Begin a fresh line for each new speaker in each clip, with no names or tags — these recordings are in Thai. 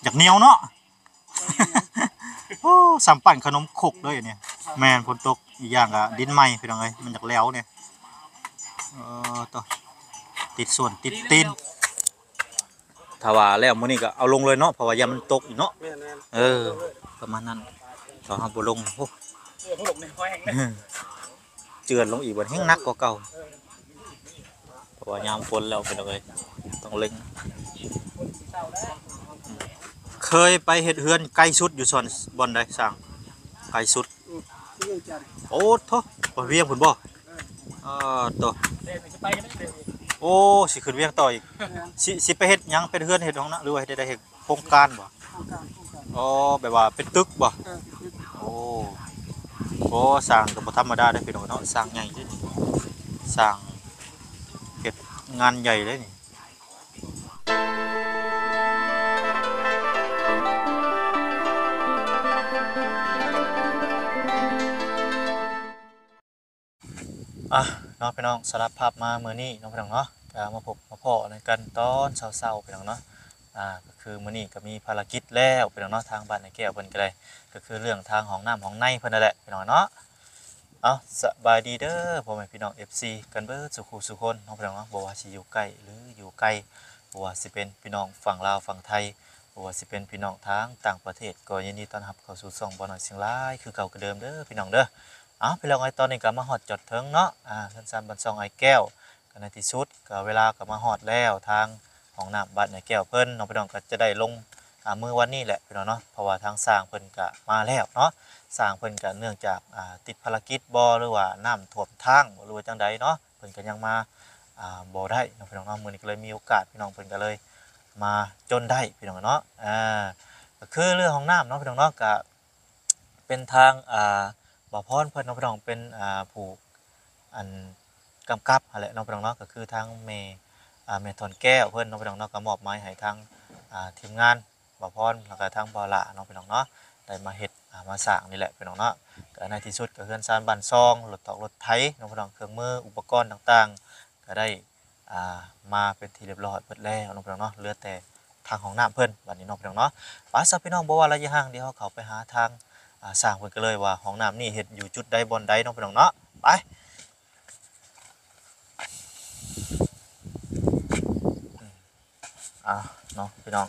อยากเหนียวเนาะโอ้สัมปั่นขนมขกเลยเนี่ยแม่นฝนตกอีกอย่างก็ดินไหม้พี่น้องเอ้ยมันอยากแล้วเนี่ยต่อติดส่วนติดตีนถ้าว่าแล้วมื้อนี้ก็เอาลงเลยเนาะเพราะว่ายามมันตกอีกเนาะประมาณนั้นถ้าเฮาบ่ลงโอ้เจือนลงอีกบ่แห้งหนักกว่าเก่าเพราะว่ายามฝนแล้วพี่น้องเอ้ยต้องเล็งเคยไปเฮ็ดเฮือนไกลสุดอยู่ส่วนบ่อนใดสร้างไกลสุดโอ้โธ่บ่เวียงพุ่นบ่ต่อโอ้สิขึ้นเวียงต่ออีกสิไปเฮ็ดหยังเป็นเฮือนเฮ็ดห้องนะหรือว่าได้เฮ็ดโครงการบ่อ๋อแบบว่าเป็นตึกบ่โอ้สร้างก็บ่ธรรมดาเด้อพี่น้องเนาะสร้างใหญ่เด้อนี่สร้างเฮ็ดงานใหญ่เลยนี่น้องพี่น้องสารภาพมาเมื่อนี้น้องพี่น้องเนาะมาพบมาพ่อในกันตอนเช้าๆพี่น้องเนาะก็คือมื้อนี้ก็มีภารกิจแล้วพี่น้องเนาะทางบ้านในแก้วเพิ่นก็ได้ก็คือเรื่องทางห้องน้ำห้องในเพิ่นนั่นแหละพี่น้องเนาะสบายดีเด้อพ่อแม่พี่น้อง FC กันเบิดสุขุสุคนน้องพี่น้องเนาะบ่ว่าสิอยู่ใกล้หรืออยู่ไกลบ่ว่าสิเป็นพี่น้องฝั่งลาวฝั่งไทยบ่ว่าสิเป็นพี่น้องทางต่างประเทศก็ยินดีต้อนรับเข้าสู่ช่องบ่น้อยเสียงหลายคือเก่าคือเดิมเด้อพี่น้องเด้อพี่น้องไอ้ตอนนี้ก็มาฮอดจอดถึงเนาะสั้นๆบันซองไอ้แก้วก็ในที่สุดก็เวลาก็มาฮอดแล้วทางห้องน้ำบ้านไอ้แก้วเพิ่นน้องพี่น้องก็จะได้ลงมื้อวันนี้แหละพี่น้องเนาะเพราะว่าทางสร้างเพิ่นก็มาแล้วเนาะสร้างเพิ่นก็เนื่องจากติดภารกิจบ่หรือว่าน้ำท่วมทางหรือว่าจังใดเนาะเพิ่นก็ยังมาบ่ได้น้องพี่น้องเนาะมื้อนี้ก็เลยมีโอกาสพี่น้องเพิ่นก็เลยมาจนได้พี่น้องเนาะก็คือเรื่องห้องน้ำเนาะพี่น้องเนาะก็เป็นทางบ่พรเพิ่นน้องพี่น้องเป็นผู้อันกำกับอะไรน้องพี่น้องเนาะก็คือทางแม่ถอนแก้วเพิ่นน้องพี่น้องเนาะก็มอบหมายให้ทางทีมงานบ่พรแล้วก็ทางบ่ละน้องพี่น้องเนาะได้มาเฮ็ดมาสร้างนี่แหละพี่น้องเนาะก็ในที่สุดก็เฮือนซานบ้านซองรถตอกรถไถน้องพี่น้องเครื่องมืออุปกรณ์ต่างๆก็ได้มาเป็นที่เรียบร้อยเบิดแล้วน้องพี่น้องเนาะเหลือแต่ทางห้องน้ำเพิ่นบัดนี้น้องพี่น้องเนาะไปซะพี่น้องบ่ว่าระยะห่างเดี๋ยวเขาไปหาทางสร้างเพิ่นก็เลยว่าห้องน้ำนี่เฮ็ดอยู่จุดใดบ่อนใดน้องพี่น้องเนาะไปเนาะพี่น้อง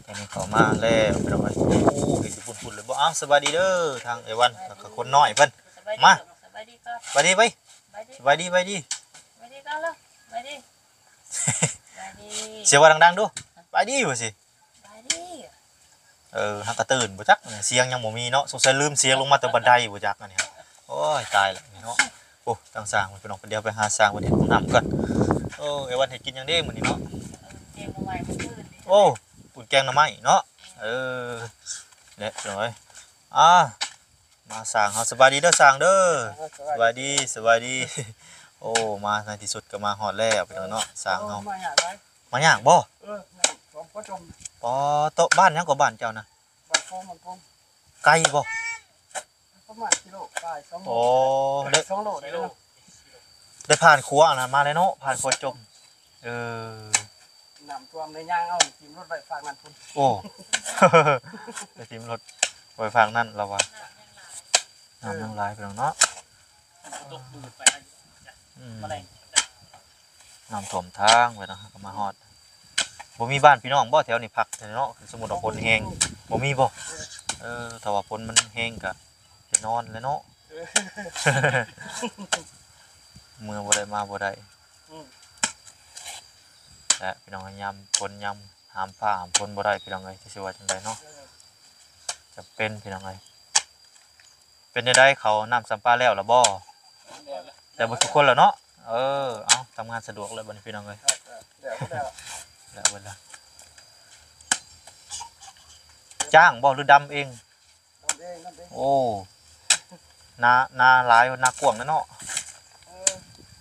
ตอนนี้เขามาแล้วพี่น้องโอ้เห็นอยู่ฝุ่นๆเลยบ่สบายดีเด้อทางไอ้วันแล้วก็คนน้อยเพิ่นมาสบายดีครับสบายดีไปสบายดีสบายดีสบายดีกันแล้วสบายดีเสียงว่าดังๆดูสบายดีว่าสิสบายดีฮักกระตื่นบ่จักเสียงยังบ่มีเนาะสงสัยลืมเสียงลงมาแต่บันไดบ่จักอันนี้โอ้ยตายละเนาะโอ้ทางสร้างมันพี่น้องเดี๋ยวไปหาสร้างวันนี้น้ำก่อนโอ้ไอ้วันให้กินยังเด้มื้อนี้เนาะโอ้ปุ่นแกงหน่อไม้เนาะเนี่ยพี่น้องเอ้ยมาสร้างเฮาสบายดีเด้อสร้างเด้อสบายดีสบายดีโอ้มาในที่สุดก็มาฮอดแล้วพี่น้องเนาะสร้างเฮามาย่างบ่ปอโตบ้านยังกว่าบ้านเจ้านะบ้านโป่งไกลบ่ประมาณกิโลไกล2โลได้2โลได้ผ่านครัวนะมาแล้วเนาะผ่านครัวจมน้ำท่วมในย่างเอาทีมรถไปฝากนั่นพุ่นโอ้ไปทีมรถไปฝากนั่นเราว่าน้ำยังไหลไปเนาะน้ำท่วมทางไปนะก็มาฮอดบ่มีบ้านพี่น้องบ่แถวนี้พักเนาะสมุทรฝนแห้งบ่มีบ่ถ้าว่าฝนมันแห้งก็ไปนอนเลยเนาะเมื่อบ่ได้มาบ่ได้และพี่น้องยำฝนยำหามผ้าหามฝนบ่ได้พี่น้องเอ้ยจะสิว่าจังไดเนาะจะเป็นพี่น้องเอ้ยเป็นได้เขาน้ำสัมปาแล้วล่ะบ่แต่บ่ทุกคนแล้วเนาะเอาทำงานสะดวกเลยบัดนี้พี่น้องเอ้ยแล้วเวลาจ้างบ่หรือดำเองโอ้นาหลายนากว้างนะเนาะ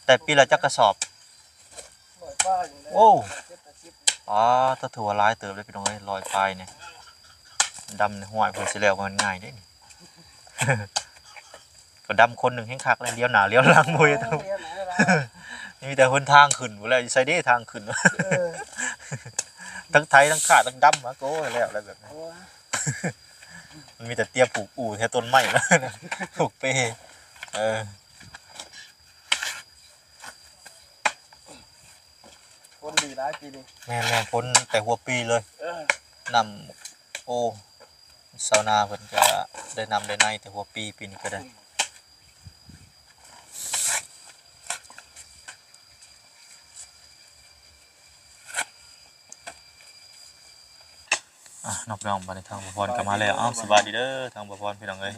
แต่ปีละจักกระสอบโอ้ถ้าถั่วลายเติบเลยพี่น้องเอ้ยลอยไปเนี่ยดำในห้วยเพิ่นสิแล้วมันง่ายเด้ ก็ดำคนหนึ่งแห้งคักเลยเลี้ยวหน้าเลี้ยวหลังมวยมีแต่หนทางขึ้นบ่แล้วใส่เด้ทางขึ้น ทั้งไทยทั้งขาดทั้งดำมาโก้แล้วอะไรแบบนี้
โอ้ย
มันมีแต่เตี้ยปลูกอู่แทต้นไม้แล้วปลูกเป้เออ
คนดีร้ายปีนี้
แม่พ้นแต่หัวปีเลย นำโอ้ชาวนาเพิ่นจะได้นำได้ในแต่หัวปีปีนี้ก็ได้นอกน้องมาในทางบ่พรก็มาแล้วเอ้าสบายดีเด้อทางบ่พรพี่น้องเอ้ย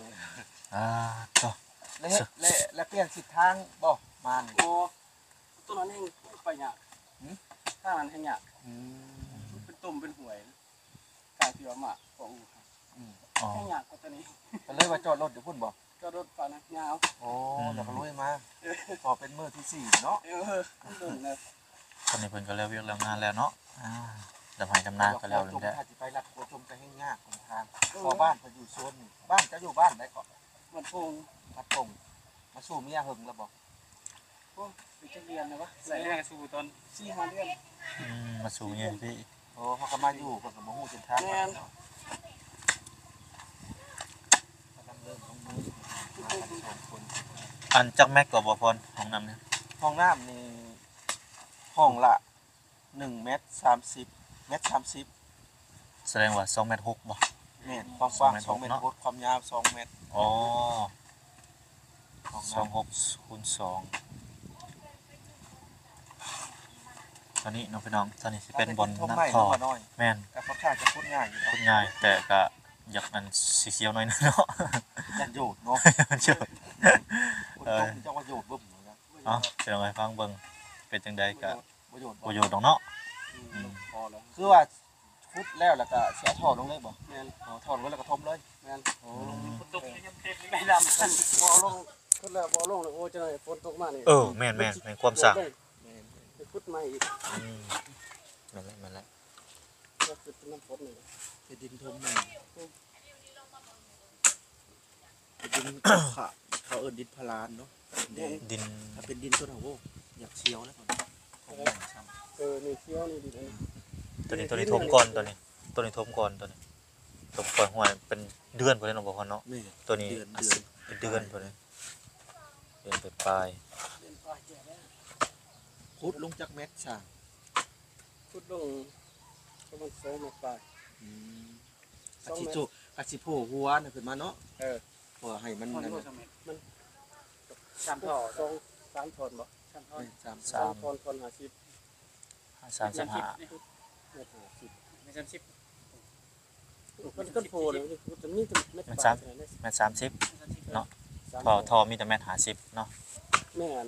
ก็
และเปลี่ยนสิทธิ์ทางบ่มานี่
โอ้ต้นนั้นแห้งไปหยาบถ้านั้นแห้งหยาบเป็นตุ่มเป็นหวยกลายเปลี่ยนมาของอู่แห้งหยาบก็ตัวนี้
ก็เลยว่าจอดรถอยู่พุ่นบ่
ก็รถป่านะยาว
โอ้เดี๋ยวก็ลุยมาพอเป็นมื้อที่4เนาะ
เดินเลย
ตอนนี้เพิ่นก็แล้วเวียกแล้วงานแล้วเนาะดำให้ดำนาก็แล้ว
จ
นั่
ม
นแหละ
ถ้าสิไปรัดโคชมก็ให้ยากของทางพอบ้านเพิ่นอยู่โซนนี่บ้านจะอยู่บ้านได้ก็
มันพง
พัดตรงมาสู่เมียหึงแล้วบ่
โอ้ไปจะเรียนนะวะใส่แรกสู่ตอน4-5 เดือน
มาสู่เงี้ยพี่
โอ้เขาก็มาอยู่เพิ่นก็บ่ฮู้เส้นทางกำลังเริ่มลงมือมากัน2คน
อันจักแม็กก็บ่พรห้องน้ำเนี่ย
ห้องน้ำนี่ห้องละ1 เมตร 30 เมตร 30
แสดงว่า2.6 เมตรบ่
เมตรความกว้าง
2
2 เมตร
เนาะ
ความยาว 2 เมตร
อ๋อ
ห้อง
สอง
น้ำ
หกคูณ2ตอนนี้น้องพี่น้องตอนนี้สิเป็นบอล
ท่ม
นัก
ไม้
ท่อ
มาน้อย
แม่น
แต่ค่อนข้างจะพูดง่ายอยู่
พูดง่ายแต่ก็อยากมันสีเขียวหน่อยนะเนาะ
ยันโยดเนาะ
มันเชื่อ
คุณต้องเจ้าว่าโยดบึ้มนะ
เนาะเป็นยังไงฟังเบิ่งเป็นจังใดก็
ว่าโยด
ประโยชน์ดอกเนาะ
พอแล้ว
คือว่าคุดแล้วแล้วก็เสียถอดลงเลยบ่
แม่น
ถอดไว้แล้วก็ทมเลย
แม่น
โอ้
ฝนตกยังเทปไม่ดำพอลงขึ้นแล้วพอลงเลยโอ้จะหน่อยฝนตกมานี่
แม่นความสร้าง
ไปพุดใหม่อีก
แม่นแล้ว
ก็คือน้ำฝนนี่
เป็นดินทมใหม่เป็นดินขะเขาเอิ้นดินพลานเนาะ
ดิน
ถ้าเป็นดินต้นหาวอยากเชียวแล้วก่อนของใหม่ซ้
นี่เคี้ยวนี่ดิ
ตัวนี้ทมก่อนตัวนี้ทมก่อนหัวเป็นเดือนพุ่นเลยเนาะบ่พอเนาะ
ำนี่
ตัวนี้
เดือน
เป็นเดือนพุ่นเลยเดือนไปปลาย
เป็นปลายแก่แล้ว
คุดลงจากเม็ดสร้าง
พุดลงประมาณ2 เมตรปลาย
อาชิโจอาชิโผหัวน่ะขึ้นมาเนาะพอให้มัน
มัน
นั่น
มัน3 ท่อ3 ท่อนบ่3 ท่อน
3
3 ท่อน50
35
เมตร50ไม่30มันก็โผล่เลยมันมีเม็ดปลาย
แม่น30เนาะทอมีแต่แม่น50เนาะ
แม่น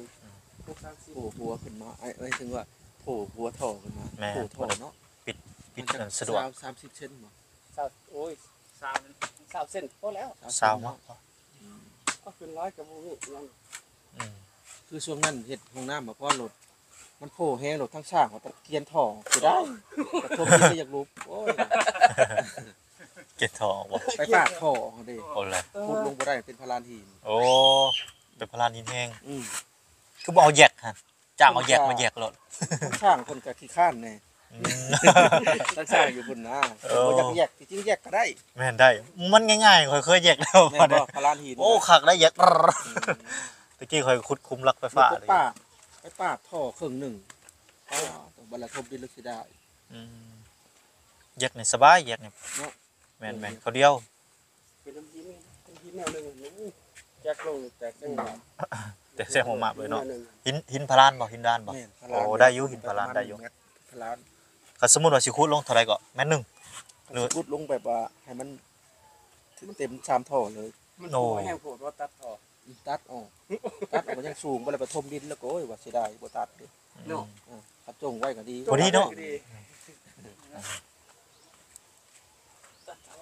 โผหัวขึ้นมาไอ้ถึงว่าโผหัวถอขึ้นมา
แม่
โผถอเนาะ
ปิดสะดวก
30 เซนบ่
โอ้ย3 เส้นพอแล้ว
ซาวเนาะ
ก็ขึ้นร้อยกับพวกนี้นั่น
คือช่วงนั้นเฮ็ดห้องน้ำบ่พอรถมันโผแห้งรถทั้งสร้างว่าตะเกียนท่อสิได้กระทบที่อยากรู้โอ้ย
เก็ดทอบ่
ไปปากท่อเขาดิ
โอ้เลย
ขุดลงบ่ได้เป็นพลานหิน
โอ้เป็นพลานหินแห้ง
อือ
คือบ่เอาแยกฮะจ้างเอาแยกมาแยกรถ
ทั้งสร้างคนก็ขี้ข้านแน่ ทั้งสร้างอยู่บนนะบ่อยากแยกจริงๆแยกก็ได้
แม่นได้ มันง่ายๆเคยแยกแล้ว
แม่นบ่พลานหิน
โอ้คักได้แยกตะกี้เคยขุดคุมลักไฟฟ้า
ไป
เลย
ปาดท่อครึ่งหนึงต้องบรรทมดินลึกสิได้
แยกนี่สบายแยกนี่
เนาะ
แม่นเขาเดียว
เป็นน้ำหินแนวหนึ่งแจกลงแจกจังหวะ
แต่เสียหัวหมากเลยเนาะหินพลานบ่หินด้านบ่
แม่นพ
โอ้ได้อยู่หินพลานได้อยู่
พลาน
คันสมมุติว่าสิขุดลงเท่าไหร่ก็แม่นหนึง
ขุดลงแบบว่าให้มันเต็ม3ท่อเลย
มันโอ้แห้งโผล่ว่าตัดต่อ
ตัดออกมันยังสูงบ่ได้ไปถมดินแล้วก็โอ้ยว่าสิได้บ่ตัดเด้
เนาะ
ขับจงไว้ก็ดี
พอดีเนาะ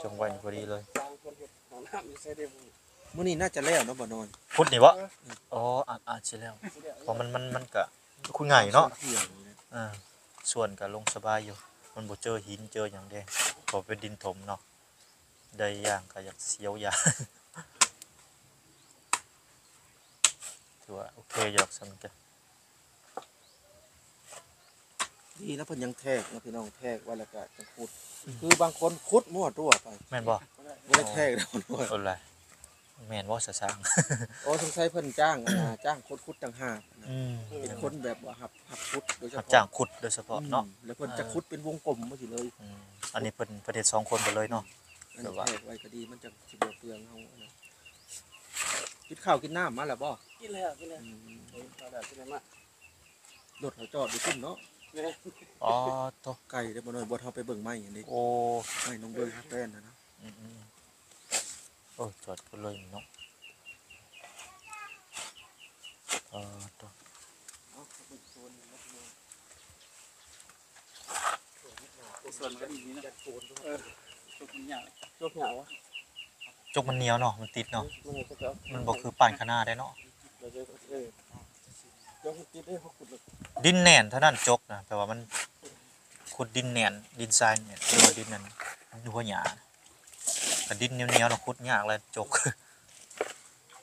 จงไว้พอดีเลย
สร้างคนเฮ็ดของน้ำอยู่ใส่ได้บ่
มื้อนี้น่าจะแล้วเนาะบ่น้อย
ขุดนี่บ่อ๋ออ่านสิแล้วเพราะมันก็คุยง่ายเนาะ
เที่ยงนี่นะ
ส่วนก็ลงสบายอยู่ มันบ่เจอหินเจอหยังแดงเพอเป็นดินถมเนาะได้อย่างก็อยากเสียวยา ถือว่าโอเคอยู่ดอกสำกัน
ดีนะเพิ่นยังแทกนะพี่น้องแทกไว้แล้วก็จะขุดคือบางคนขุดมั่วตัวไป
แม่นบ่
บ่ได้แทกแล้วมั่ว
เออไรแม่นบ่สะสร้าง
โอ้สงสัยเพิ่นจ้างจ้างคนขุดต่างหากนะ
อืม
เป็นคนแบบว่าหับขุดโดยเฉ
รับ
พาะ
จ้างขุดโดยเฉพาะเนาะ
แล้วเพิ่นจะขุดเป็นวงกลมมาสิเลย
อืมอันนี้เพิ่นประเทศสองคนไปเลยเนาะ
อันนี้แทกไว้ก็ดีมันจะสิบ่เปลืองเฮานะกินข้าวกินน้ำมาแล้วบ่
กินแล้วกินแล้ว
อืม
เอาแบบกินแล้วมาร
ถเขาจอดอยู่ขึ้นเนาะ
เนี่ย
อ๋อโต
ไก่ได้บ่น้อยบ่เฮาไปเบิ่งไม้อันนี้
โอ้
ไม้น้องเบยฮักแป้นนะ
อืมโอ้จอดไปเลยเนาะโต
ส่วนก็ดีนะจกมันยากจกเหงาวะ
จกมันเหนียวเนาะมันติดเนาะ
มันก็จะ
มันบ่คือป่านคะน้าได้เนาะ
เดี๋ยวจะจกติดได้เขาขุดเลย
ดินแหน่นเท่านั้นจกนะแต่ว่ามันขุดดินแหน่นดินทรายเนี่ยหรือว่าดินนั้นอยู่หัวหญ้าแต่ดินเหนียวๆเนาะขุดยากเลยจก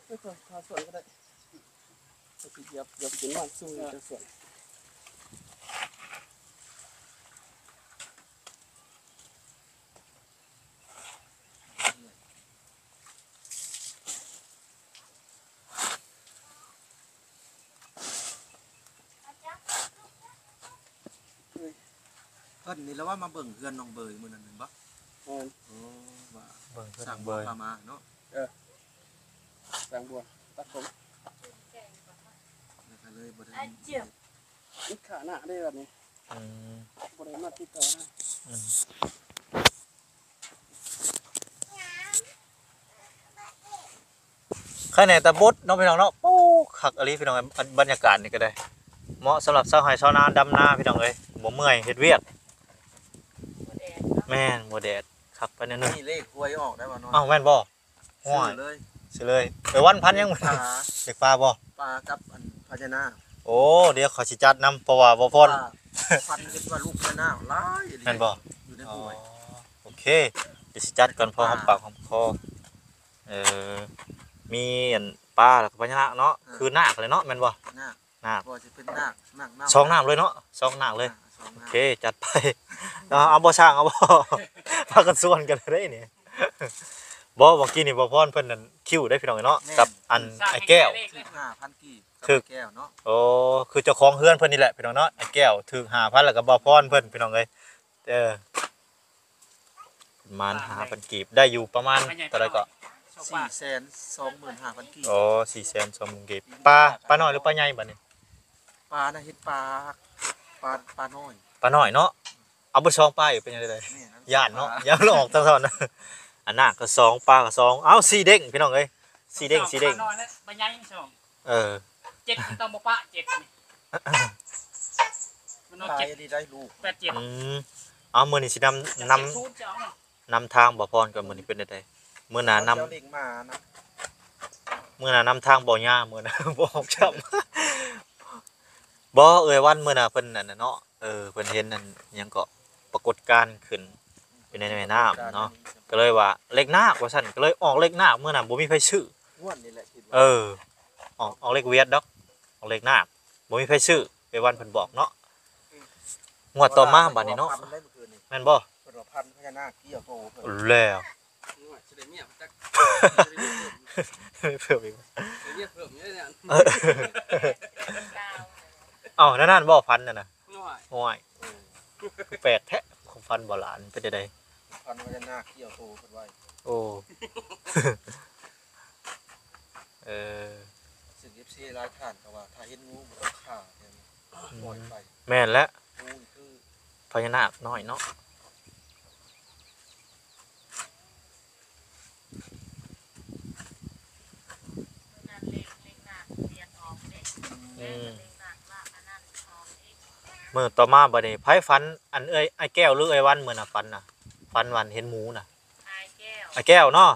ไม่ต้องทาส่วนก็ได้จะเหยียบกินมันสู้จะส่วน
เพิ่นนี่แล้วว่ามาเบิ่งเฮือนน้องเบยมื้อนั้นแม่นบ่
มัน
โอ้ว่า
เบิ่งเพิ่น
สั่ง
เบิ่ง
พามาเนาะ
แตงบัวตัดผม
แล้วก็เลยบ่ได้
นี่ขาหน้าได้แบบนี้
อืม
บริมาติดต่อได้
อืมข้างในตะบดน้องพี่น้องเนาะโอ้คักอะไรพี่น้องอันบรรยากาศนี่ก็ได้ เหมาะสำหรับชาวไร่ชาวนาดำนาพี่น้องเอ้ยบ่เมื่อยเฮ็ดเวียกแม่นบ่แดดคักไปนิดนึง
นี่เลขหวยออกได้บ่น้อย
อ้าวแม่นบ่ห้
ซื้
อ
อย เลย
สิเลยไปวันพันยัง
ปลา
เด็กปลาบ่
ปลากับอันพญานาค
โอ้เดี๋ยวขอสิจัดนำเพราะว่าบ่พร
ปลาพันเห็นว่าลูกพญานาคหลายอีหลี
แม่นบ่
อยู่ใน
อ๋อ
หวย
โอเคเดี๋ยวสิจัดก่อนพอหอมปากหอมคอมีอันปลาแล้วก็พญานาคเนาะคือนาคเลยเนาะแม่นบ่
นาค
นาค
บ่สิเป็นนาคนาค
สองน้ำเลยเนาะสองนาคเลย
สอง
โอ
นาค
เคจัดไปเอาบ่ช่างเอาบ่ พากันส่วนกันได้นี่ บ่เมื่อกี้นี่บ่พรเพิ่นนั่นคิวได้พี่น้องเนาะกับอันไอ้แก้ว
ถึง5,000กีบ
ถึก
แก้วเนาะ
โอ้คือเจ้าของเฮือนเพิ่นนี่แหละพี่น้องเนาะไอ้แก้วถึง5,000แล้วก็บ่พรเพิ่นพี่น้องเอ้ยประมาณ5,000กีบได้อยู่ประมาณเท่าไหร่ก็
425,000กีบ
โอ้420,000กีบปลาน้อยหรือปลาใหญ่บัดนี้
ปลาน่ะเฮ็ดปลาน้อย
ปลาน้อยเนาะเอาบ่ซองปลาอยู่เป็นจังได๋
แม่น
ย่านเนาะย่านมันออกตลอดนะอันน่ะก็2ปลาก็2เอ้าสีเด้งพี่น้องเอ้ยสีเด้ง
น้อยนะใบใหญ่ไม่ชอบ
เออ
เจ็ดต้องมาปะเจ็ดมันเอา
ตาย
เจ็ด
อันนี้ได้ลูก
8 7
อืมเอามื้อนี้สินำทางบ่พรก่อนมื้อนี้เป็นจังได๋มื้อหน้านำ
เจ้าเด็กมานะ
มื้อหน้านำทางบ่ย่ามื้อหน้า บ่ออกช้ำบ่เอ่ยวันมื้อหน้าเพิ่นนั่นน่ะเนาะเพิ่นเห็นนั่นหยังก็ปรากฏการณ์ขึ้นเป็นในแม่น้ำเนาะก็เลยว่าเลขนาคว่าซั่นก็เลยออกเลขนาคมื้อนั้นบ่มีไผซื้อ
งวดนี่แหละคิด
เอ
ว่า
ออกเลขเวียดดอกออกเลขนาคบ่มีไผซื้อไปวันเพิ่นบอกเนาะงวดต่อมาบัดนี้เนาะ
พัได้เมื่อคืนนี่
แม่นบ่
เพิ่นว่าพันพญานาคเกี่ยวโตเพิ่น
แล้ว
จะได้เมียจัก
เพิ่มอีก
เรียกเพิ่มเนี่ย
เอ้านั่นบ่พันนั่นน่ะ
น้อย
โอ้ยคือแปลกแท้ของฟันบ่หลานเป็นจังได๋
พันพญานาคเกี่ยวโตเพิ่นไว้
โอ้ เออ
ซึ่ง FC รายท่านก็ว่าถ้าเห็นงูมันต้องฆ่าเนี่ยปล่อยไป
แม่นแล้ว
งูนี่คือ
พญานาคน้อยเนาะมื้อต่อมาบัดนี้ไผฝันอันเอ้ยไอ้แก้วหรือไอ้วันมื้อน่ะฝันน่ะฝันวันเห็นหมูน่ะไอ้แก้วเนาะ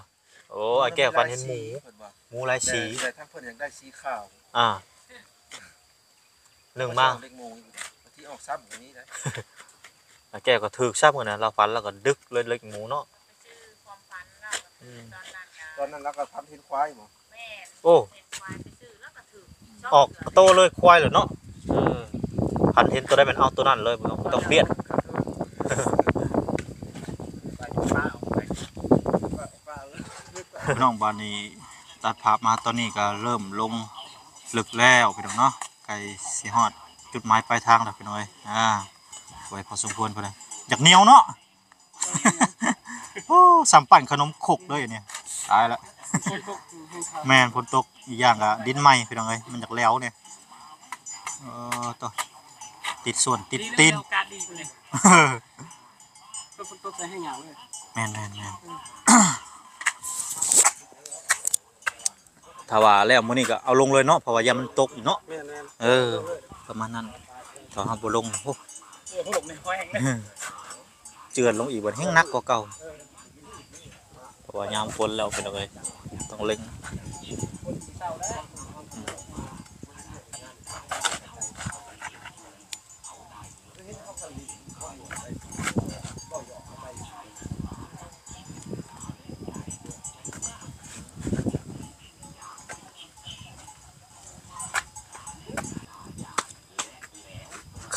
โอ้ไอ้แก้วฝันเห็นหมู
เพิ่นว่า
หมูหลายสี
แต่ทั้งเพิ่นอยากได้สีขาว
อ่าหนึ่งมา
เล็กโมงที่ออกซ้ำอย่างนี้นะ
ไอ้แก้วก็ถึกซับมื้อน่ะเราฝันแล้วก็ดึกเลยเล็กหมูเนาะอืม
ตอนนั้นเราก็ทำเห็นควายบ่
โอ้ออกโตเลยควายเหรอเนาะ คันเห็นตัวได้เป็นเอาตัวนั้นเลยบ่ต้องเปลี่ยน
ไปป้าเอาไปป้าเลย
พี่น้องบ้านนี้ตัดภาพมาตอนนี้ก็เริ่มลงลึกแล้วพี่น้องเนาะไก่สิฮอดจุดหมายปลายทางแล้วพี่น้องเอ้ยไว้พอสมควรพุ่นเลยอยากเหนียวเนาะ โอ้สามปั่นขนมขกเลยเนี่ยตายละ
คนตกให้ทาง
แม่นฝนตกอีกอย่างก็ดินไหม้พี่น้องเอ้ยมันอยากแล้วเนี่ยต่อติดส่วนติดตีน
โอกาสดีกว่าเลยก็คนตกใส่ให้หยาบเลย
แม่นถ้าว่าแล้วมื้อนี้ก็เอาลงเลยเนาะเพราะว่ายามมันตกอีกเนาะ
แม่น
ประมาณนั้นถ้าเฮาบ่ลงโอ้
ๆพวกในห้อยแห้งเลย
เจือนลงอีกบ่แห้งหนักกว่าเก่าเพราะว่ายามฝนแล้วพี่น้องเอ้ยต้องเล็ง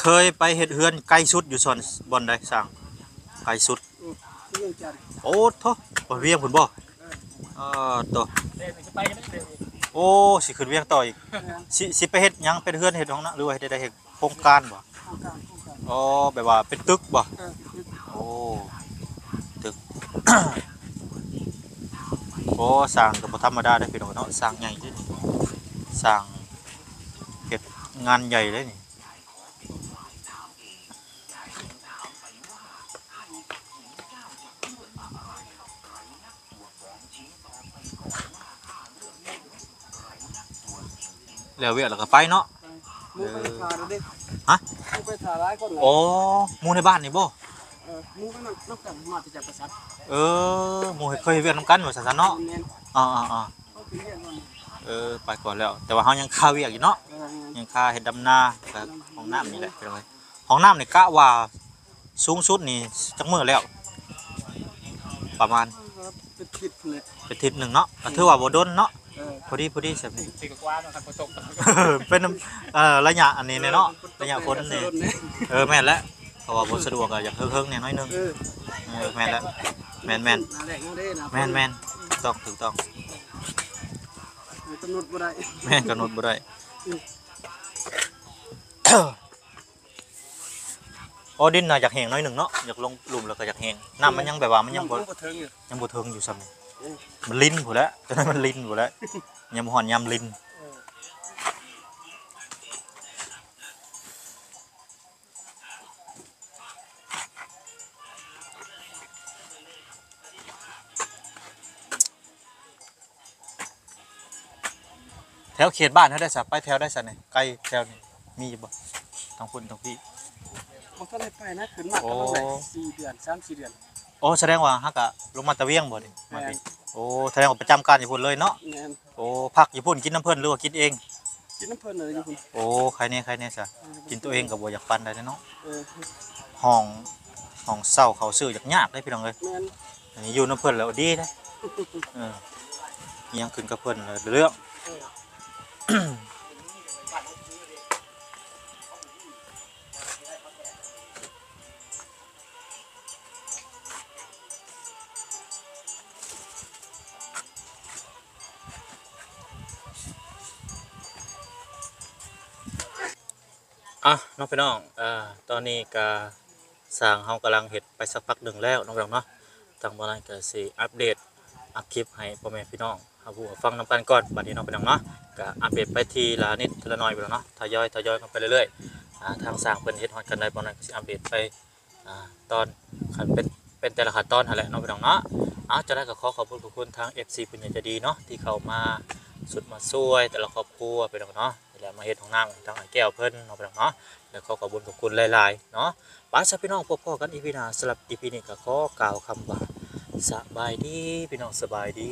เคยไปเฮ็ดเฮือนไกลสุดอยู่ส่วนบ่อนใดสร้างไกลสุด
เรื่องจัด
โอ้โถบ่เวียงพุ่นบ่ตัว
เดี๋ยวจะไปกันได้เลย
โอ้สิขึ้นเวียงต่ออีกสิไปเฮ็ดหยังเป็นเฮือนเฮ็ดห้องนะหรือว่าเฮ็ดได้เฮ็ดโครงการบ่
โครงการ
อ๋อแบบว่าเป็นตึกบ่
คือ
โอ้ตึก โอ้สร้างก็บ่ธรรมดาเด้อพี่น้องเนาะสร้างใหญ่เด้อนี่สร้างเฮ็ดงานใหญ่เลยนี่แล้วเวียกแล้วก็ไปเนาะ
มูไปทาแล้วดิ
ฮะ
มูไปทาร้ายคนเลย
โอ้หมู่ในบ้านนี่บ่
มูก็นอกจากมาจากประสาท
หมู่เคยเวียนนํกันว่าซั่นๆเนาะ
แม่น
อ่า
เขาคือเรียกว่า
ไปก่อนแล้ว แต่ว่าเฮายังค่าเวียกอยู่เนาะ
เออ
ยังค่าเฮ็ดดำนากับห้องน้ำนี่แหละพี่น้องเอ้ยห้องน้ำนี่กะว่าสูงสุดนี่จักมื้อแล้ว ประมาณ
เป็นทิศเลย
เป็นอาทิศหนึงเนาะก็ถือว่าบ่ดนเนาะ
เ
พอดีใช่ไหม
ตีกว่านะครับประสบ
เป็นระยะอันนี้เนี่ยเนาะระยะฝนนี่แม่นแล้วเพราะว่าบ่สะดวกอะอยากเฮิงๆเนี่ยน้อยนึงแม่นแล้วแม่น
แม่น
ถูกต้อง
กำหนดบ่ได้
แม่นกำหนดบ่ได้โอ้ดินน่ะอยากแห้งน้อยนึงเนาะอยากลงหลุมแล้วก็อยากแห้งน้ำมันยังแบบว่ามันยังบ่
เทิงอยู่
เทิงอยู่ซ้ำนี่มันลิ้นพุ่นแล้วตอนนั้นมันลิ้นพุ่นแล้วยามฮ้อนยามลิ้นแถวเขตบ้านเฮาได้ซะไปแถวได้ซะนี่ใกล้แถวนี้มีบ่ทางพุ่นทางพี่
มันก็เลยไปนะขึ้นมาตั้งแต่4 เดือน 3-4 เดือน
โอ้แสดงว่าฮักอะลงมาตะเวียงบ่นี่มาพี่โอ้แสดงว่าประจำการอยู่พุ่นเลยเนาะ
แม่น
โอ้พักอยู่พุ่นกินน้ำเพิ่นหรือว่ากินเอง
กินน้ำเพิ่นเลยอยู่คุณ
โอ้ใครเนี่ยซะกินตัวเองก็บ่อยากปันได้เนาะ
เออ
ห้องเช่าเขาซื้อยากๆเด้พี่น้องเอ้ย
แม่น
อันนี้อยู่น้ำเพิ่นแล้วดีเด้อิหยังขึ้นกับเพิ่นเลยเรื่องน้องพี่น้องตอนนี้ก็สร้างเฮากำลังเฮ็ดไปสักพักหนึ่งแล้วน้องพี่น้องเนาะทางบ้านก็สิอัปเดตอัพคลิปให้พ่อแม่พี่น้องเฮาผู้ฟังนำกันก่อนบัดนี้น้องพี่น้องเนาะก็อัปเดตไปทีละนิดทีละหน่อยพี่น้องเนาะทยอยกันไปเรื่อยๆทางสร้างเพิ่นเฮ็ดฮอดกันได้บ่นั้นก็สิอัปเดตไปตอนคันเป็นแต่ละขั้นตอนนั่นแหละน้องพี่น้องเนาะจะได้ก็ขอบคุณทาง FC เพิ่นใหญ่ใจดีเนาะที่เข้ามาสุดมาช่วยแต่ละครอบครัวพี่น้องเนาะแล้วมาเฮ็ดห้องน้ำทางแก้วเพิ่นน้องพี่น้องเนาะแล้วขอบคุณหลายๆเนาะป้าซะพี่น้องพบกันอีพีหน้าสำหรับอีพีนี้ก็ขอกล่าวคำว่าสบายดีพี่น้องสบายดี